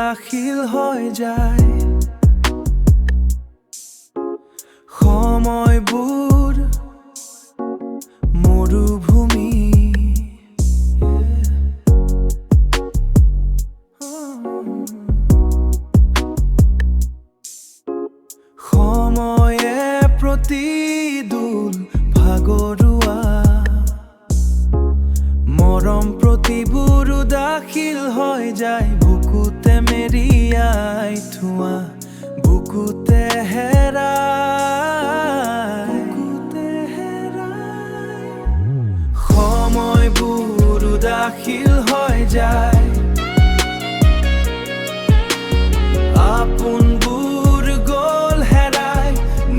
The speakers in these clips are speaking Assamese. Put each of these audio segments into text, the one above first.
উদাসীন হৈ যায় সময়বোৰ মৰুভূমি সময়ে প্ৰতিদূৰ ভাগৰুৱা মৰম প্ৰতিবোৰ উদাসীন হৈ যায় বুকুতে মেৰিয়াই থোৱা বুকুতে হেৰাই সময়বোৰ উদাসীন হৈ যায় আপোনবোৰ গ'ল হেৰাই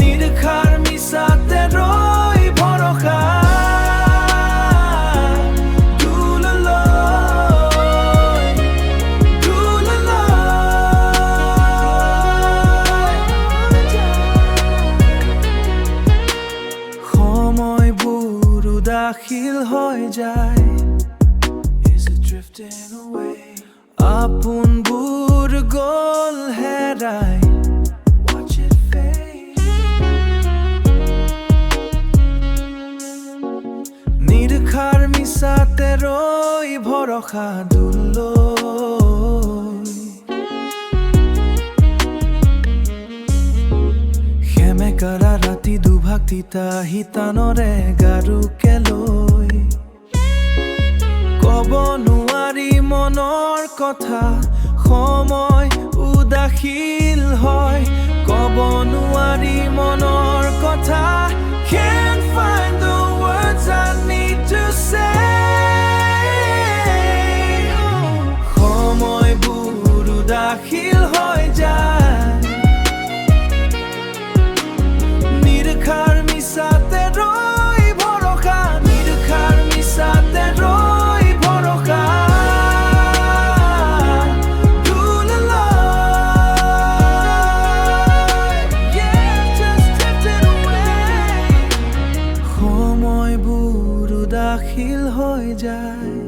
নিৰ্খাৰ মিছাতে ৰৈ ভৰসা সময়বোৰ উদাসীন হৈ যায় আপোনবোৰ গ'ল হেৰাই নিৰ্খাৰ মিছাতে ৰৈ ভৰসা দূৰলৈ সেমেকাৰা ৰাতি দুভাগ তিতা শিতানৰে গাৰুকে লৈ ক'ব নোৱাৰি মনৰ কথা সময় উদাসীন হয় ক'ব নোৱাৰি মনৰ কথা Can't find the words I need to say সময়বোৰ উদাসীন হৈ যায় নিৰ্খাৰ মিছাতে ৰৈ ভৰসা নিৰ্খাৰ মিছাতে ৰৈ ভৰসা সময়বোৰ উদাসীন হৈ যায়